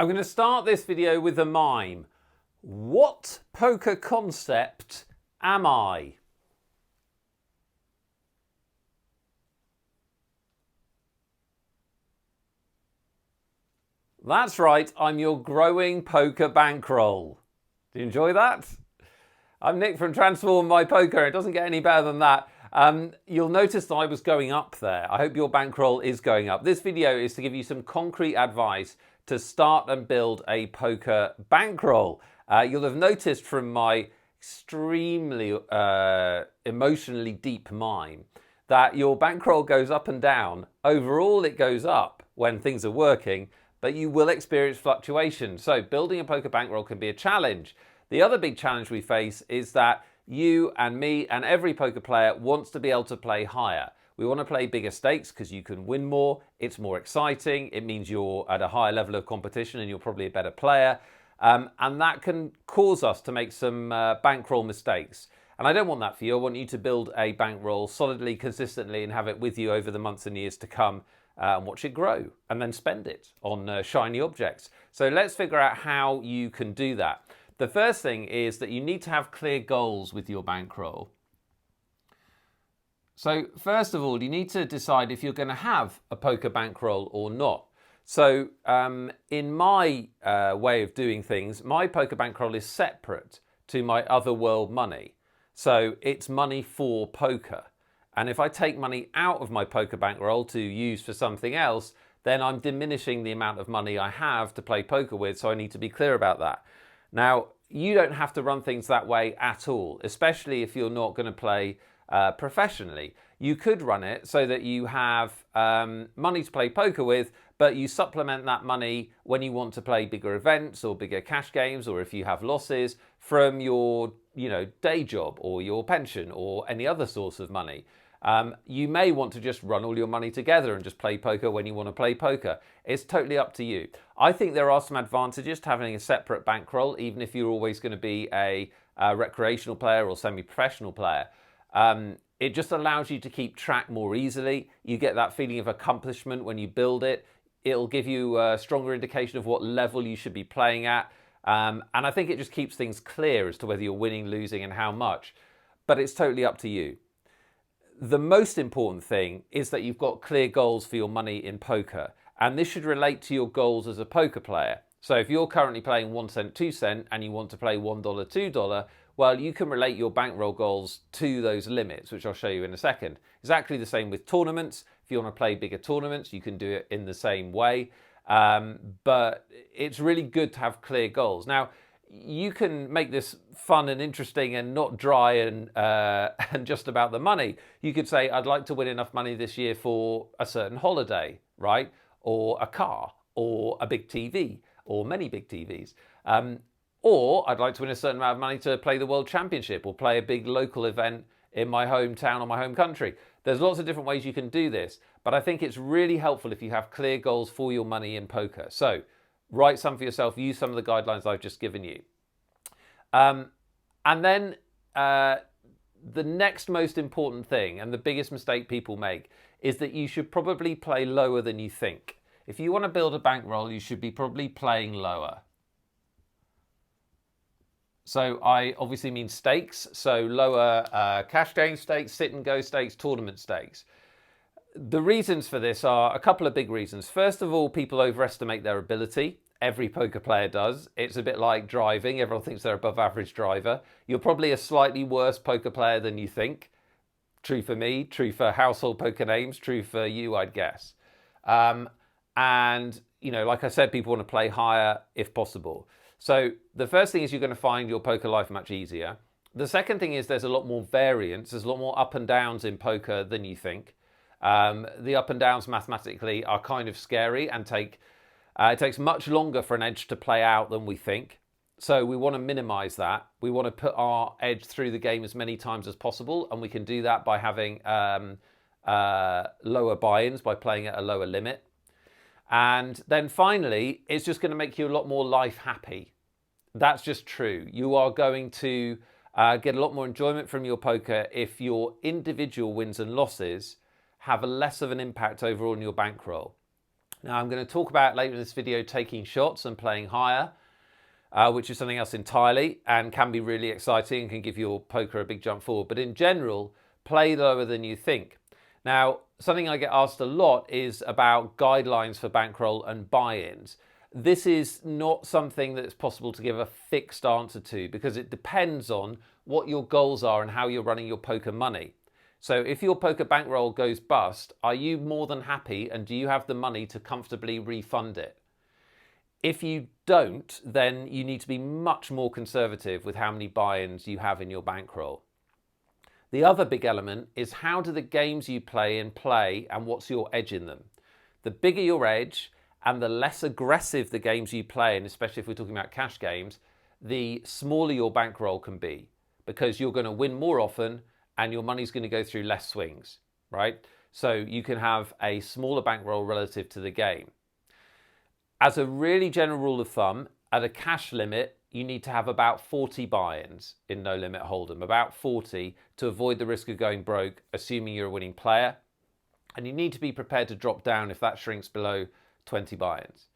I'm going to start this video with a mime. What poker concept am I? That's right, I'm your growing poker bankroll. Do you enjoy that? I'm Nick from Transform My Poker. It doesn't get any better than that. You'll notice that I was going up there. I hope your bankroll is going up. This video is to give you some concrete advice to start and build a poker bankroll. You'll have noticed from my extremely emotionally deep mime that your bankroll goes up and down. Overall, it goes up when things are working, but you will experience fluctuation. So building a poker bankroll can be a challenge. The other big challenge we face is that you and me and every poker player wants to be able to play higher. We want to play bigger stakes because you can win more, it's more exciting, it means you're at a higher level of competition and you're probably a better player. And that can cause us to make some bankroll mistakes. And I don't want that for you. I want you to build a bankroll solidly, consistently, and have it with you over the months and years to come. And watch it grow and then spend it on shiny objects. So let's figure out how you can do that. The first thing is that you need to have clear goals with your bankroll. So first of all, you need to decide if you're going to have a poker bankroll or not. So in my way of doing things, my poker bankroll is separate to my other world money. So it's money for poker. And if I take money out of my poker bankroll to use for something else, then I'm diminishing the amount of money I have to play poker with, so I need to be clear about that. Now, you don't have to run things that way at all, especially if you're not going to play professionally. You could run it so that you have money to play poker with, but you supplement that money when you want to play bigger events or bigger cash games, or if you have losses from your day job or your pension or any other source of money. You may want to just run all your money together and just play poker when you want to play poker. It's totally up to you. I think there are some advantages to having a separate bankroll, even if you're always going to be a recreational player or semi-professional player. It just allows you to keep track more easily. You get that feeling of accomplishment when you build it. It'll give you a stronger indication of what level you should be playing at. And I think it just keeps things clear as to whether you're winning, losing, and how much. But it's totally up to you. The most important thing is that you've got clear goals for your money in poker. And this should relate to your goals as a poker player. So if you're currently playing 1 cent, 2 cent, and you want to play $1, $2, well, you can relate your bankroll goals to those limits, which I'll show you in a second. Exactly the same with tournaments. If you want to play bigger tournaments, you can do it in the same way. But it's really good to have clear goals. Now, you can make this fun and interesting and not dry and just about the money. You could say, I'd like to win enough money this year for a certain holiday, right? Or a car, or a big TV, or many big TVs. Or I'd like to win a certain amount of money to play the World Championship or play a big local event in my hometown or my home country. There's lots of different ways you can do this, but I think it's really helpful if you have clear goals for your money in poker. So write some for yourself, use some of the guidelines I've just given you. And then the next most important thing, and the biggest mistake people make, is that you should probably play lower than you think. If you want to build a bankroll, you should be probably playing lower. So I obviously mean stakes, so lower cash game stakes, sit and go stakes, tournament stakes. The reasons for this are a couple of big reasons. First of all, people overestimate their ability. Every poker player does. It's a bit like driving. Everyone thinks they're above average driver. You're probably a slightly worse poker player than you think. True for me, true for household poker names, true for you, I'd guess. And, like I said, people want to play higher if possible. So the first thing is you're going to find your poker life much easier. The second thing is there's a lot more variance. There's a lot more up and downs in poker than you think. The up and downs mathematically are kind of scary and it takes much longer for an edge to play out than we think. So we want to minimize that. We want to put our edge through the game as many times as possible. And we can do that by having lower buy-ins, by playing at a lower limit. And then finally, it's just going to make you a lot more life happy. That's just true. You are going to get a lot more enjoyment from your poker if your individual wins and losses have less of an impact overall on your bankroll. Now I'm going to talk about later in this video taking shots and playing higher, which is something else entirely and can be really exciting and can give your poker a big jump forward. But in general, play lower than you think. Now, something I get asked a lot is about guidelines for bankroll and buy-ins. This is not something that's possible to give a fixed answer to because it depends on what your goals are and how you're running your poker money. So if your poker bankroll goes bust, are you more than happy and do you have the money to comfortably refund it? If you don't, then you need to be much more conservative with how many buy-ins you have in your bankroll. The other big element is how do the games you play and what's your edge in them. The bigger your edge and the less aggressive the games you play, and especially if we're talking about cash games, the smaller your bankroll can be because you're going to win more often and your money's going to go through less swings, right? So you can have a smaller bankroll relative to the game. As a really general rule of thumb, at a cash limit, you need to have about 40 buy-ins in No Limit Hold'em, about 40 to avoid the risk of going broke, assuming you're a winning player. And you need to be prepared to drop down if that shrinks below 20 buy-ins.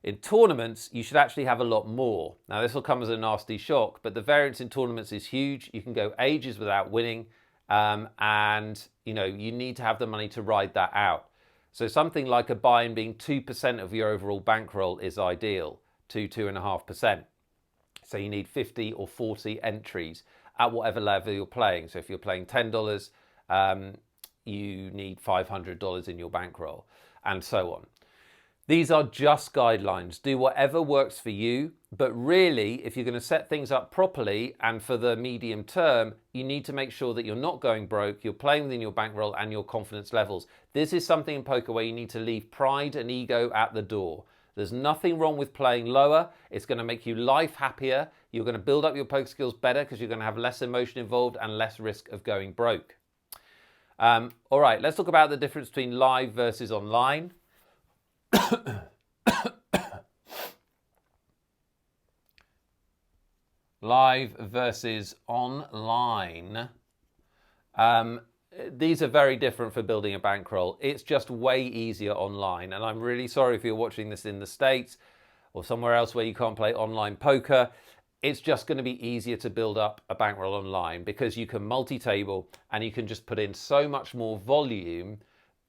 In tournaments, you should actually have a lot more. Now, this will come as a nasty shock, but the variance in tournaments is huge. You can go ages without winning, and you need to have the money to ride that out. So something like a buy-in being 2% of your overall bankroll is ideal, 2.5%. So you need 50 or 40 entries at whatever level you're playing. So if you're playing $10, you need $500 in your bankroll, and so on. These are just guidelines. Do whatever works for you, but really, if you're going to set things up properly and for the medium term, you need to make sure that you're not going broke, you're playing within your bankroll and your confidence levels. This is something in poker where you need to leave pride and ego at the door. There's nothing wrong with playing lower. It's going to make you life happier. You're going to build up your poker skills better because you're going to have less emotion involved and less risk of going broke. All right, let's talk about the difference between live versus online. Live versus online. These are very different for building a bankroll. It's just way easier online. And I'm really sorry if you're watching this in the States or somewhere else where you can't play online poker. It's just going to be easier to build up a bankroll online because you can multi-table and you can just put in so much more volume,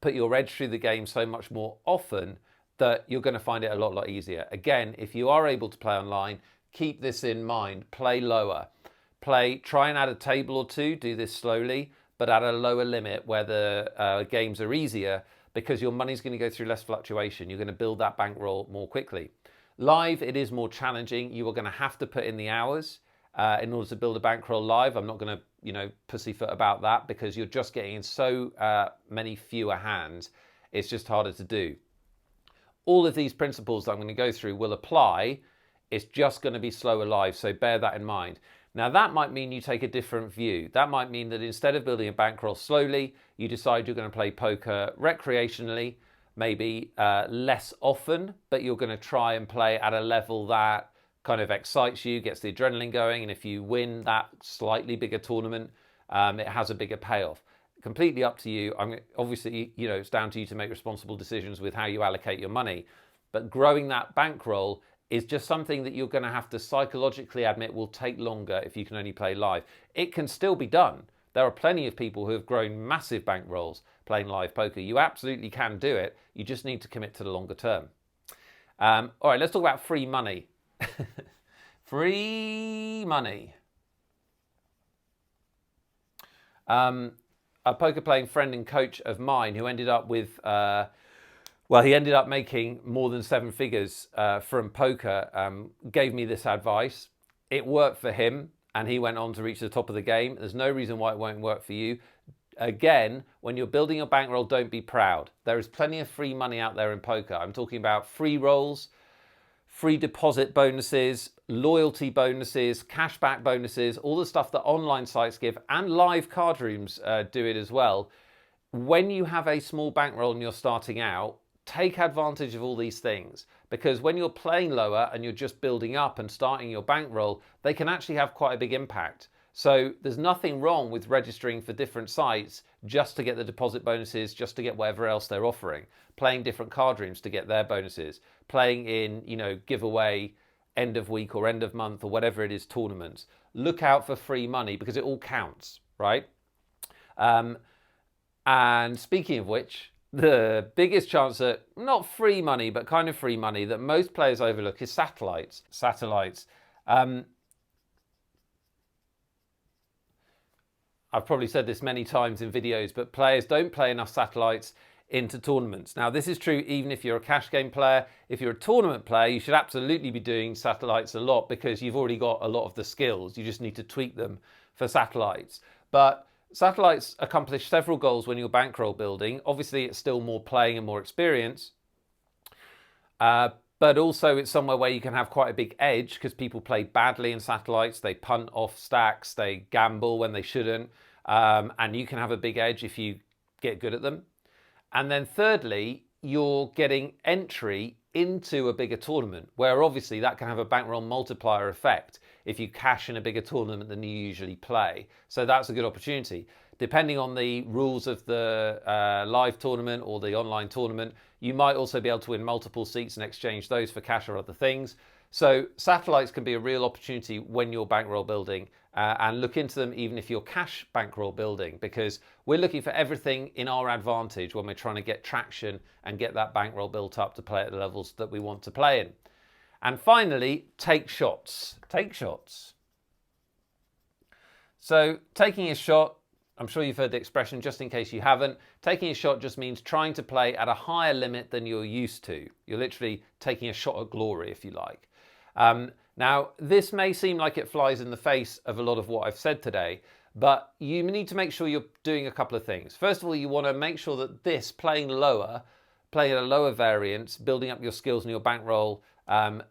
put your edge through the game so much more often that you're going to find it a lot easier. Again, if you are able to play online, keep this in mind. Play lower. Try and add a table or two. Do this slowly, but at a lower limit where the games are easier because your money's going to go through less fluctuation. You're going to build that bankroll more quickly. Live, it is more challenging. You are going to have to put in the hours in order to build a bankroll live. I'm not going to, pussyfoot about that because you're just getting in so many fewer hands. It's just harder to do. All of these principles that I'm going to go through will apply. It's just going to be slower live, so bear that in mind. Now, that might mean you take a different view. That might mean that instead of building a bankroll slowly, you decide you're going to play poker recreationally, maybe less often, but you're going to try and play at a level that kind of excites you, gets the adrenaline going, and if you win that slightly bigger tournament, it has a bigger payoff. Completely up to you. Obviously, it's down to you to make responsible decisions with how you allocate your money. But growing that bankroll is just something that you're going to have to psychologically admit will take longer if you can only play live. It can still be done. There are plenty of people who have grown massive bankrolls playing live poker. You absolutely can do it. You just need to commit to the longer term. All right, let's talk about free money. Free money. A poker playing friend and coach of mine who ended up with, he ended up making more than 7 figures from poker, gave me this advice. It worked for him and he went on to reach the top of the game. There's no reason why it won't work for you. Again, when you're building your bankroll, don't be proud. There is plenty of free money out there in poker. I'm talking about free rolls, free deposit bonuses, loyalty bonuses, cashback bonuses, all the stuff that online sites give, and live card rooms do it as well. When you have a small bankroll and you're starting out, take advantage of all these things, because when you're playing lower and you're just building up and starting your bankroll, they can actually have quite a big impact. So there's nothing wrong with registering for different sites just to get the deposit bonuses, just to get whatever else they're offering, playing different card rooms to get their bonuses, playing in, giveaway end of week or end of month or whatever it is tournaments. Look out for free money because it all counts, right? And speaking of which, the biggest chance that, not free money, but kind of free money that most players overlook is satellites. I've probably said this many times in videos, but players don't play enough satellites into tournaments. Now, this is true even if you're a cash game player. If you're a tournament player, you should absolutely be doing satellites a lot because you've already got a lot of the skills. You just need to tweak them for satellites. But satellites accomplish several goals when you're bankroll building. Obviously, it's still more playing and more experience. But also it's somewhere where you can have quite a big edge because people play badly in satellites. They punt off stacks, they gamble when they shouldn't. And you can have a big edge if you get good at them. And then thirdly, you're getting entry into a bigger tournament where obviously that can have a bankroll multiplier effect if you cash in a bigger tournament than you usually play. So that's a good opportunity. Depending on the rules of the live tournament or the online tournament, you might also be able to win multiple seats and exchange those for cash or other things. So satellites can be a real opportunity when you're bankroll building, and look into them even if you're cash bankroll building, because we're looking for everything in our advantage when we're trying to get traction and get that bankroll built up to play at the levels that we want to play in. And finally, take shots. Take shots. So taking a shot, I'm sure you've heard the expression, just in case you haven't. Taking a shot just means trying to play at a higher limit than you're used to. You're literally taking a shot at glory, if you like. Now, this may seem like it flies in the face of a lot of what I've said today, but you need to make sure you're doing a couple of things. First of all, you want to make sure that this, playing at a lower variance, building up your skills and your bankroll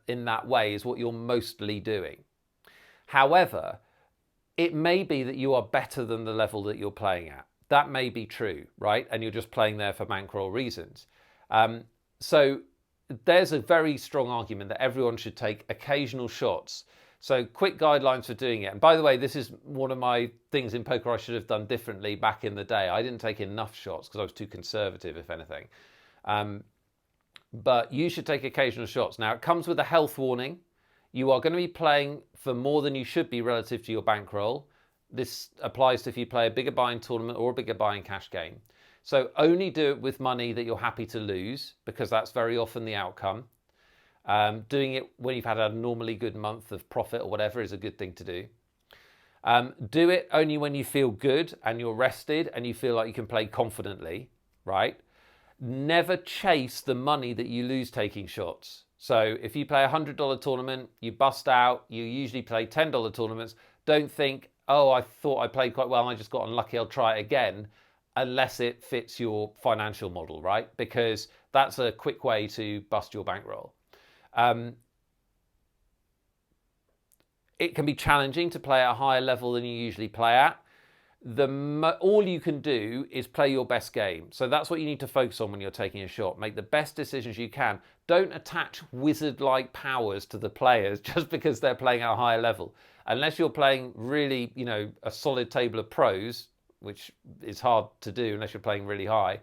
in that way is what you're mostly doing. However, it may be that you are better than the level that you're playing at. That may be true, right? And you're just playing there for bankroll reasons. So there's a very strong argument that everyone should take occasional shots. So quick guidelines for doing it. And by the way, this is one of my things in poker I should have done differently back in the day. I didn't take enough shots because I was too conservative, if anything. But you should take occasional shots. Now, it comes with a health warning. You are going to be playing for more than you should be relative to your bankroll. This applies to if you play a bigger buy-in tournament or a bigger buy-in cash game. So only do it with money that you're happy to lose, because that's very often the outcome. Doing it when you've had a normally good month of profit or whatever is a good thing to do. Do it only when you feel good and you're rested and you feel like you can play confidently, right? Never chase the money that you lose taking shots. So if you play a $100 tournament, you bust out, you usually play $10 tournaments, don't think, oh, I thought I played quite well and I just got unlucky, I'll try it again, unless it fits your financial model, right? Because that's a quick way to bust your bankroll. It can be challenging to play at a higher level than you usually play at. All you can do is play your best game. So that's what you need to focus on when you're taking a shot. Make the best decisions you can. Don't attach wizard-like powers to the players just because they're playing at a higher level. Unless you're playing really, a solid table of pros, which is hard to do unless you're playing really high,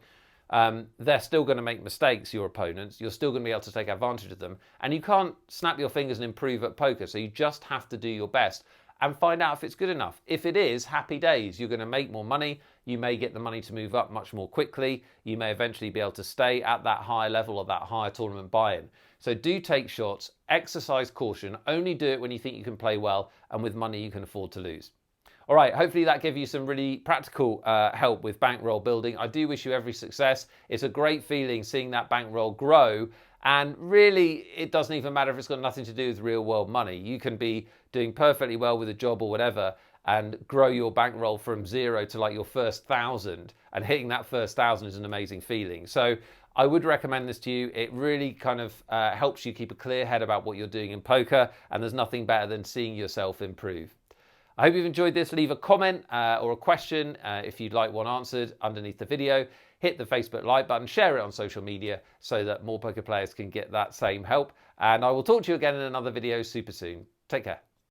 they're still going to make mistakes, your opponents. You're still going to be able to take advantage of them. And you can't snap your fingers and improve at poker. So you just have to do your best and find out if it's good enough. If it is, happy days. You're going to make more money. You may get the money to move up much more quickly. You may eventually be able to stay at that higher level or that higher tournament buy-in. So do take shots, exercise caution, only do it when you think you can play well and with money you can afford to lose. All right, hopefully that gave you some really practical help with bankroll building. I do wish you every success. It's a great feeling seeing that bankroll grow. And really, it doesn't even matter if it's got nothing to do with real world money. You can be doing perfectly well with a job or whatever and grow your bankroll from 0 to like your first 1,000. And hitting that first 1,000 is an amazing feeling. So I would recommend this to you. It really kind of helps you keep a clear head about what you're doing in poker. And there's nothing better than seeing yourself improve. I hope you've enjoyed this. Leave a comment or a question if you'd like one answered underneath the video. Hit the Facebook like button, share it on social media so that more poker players can get that same help. And I will talk to you again in another video super soon. Take care.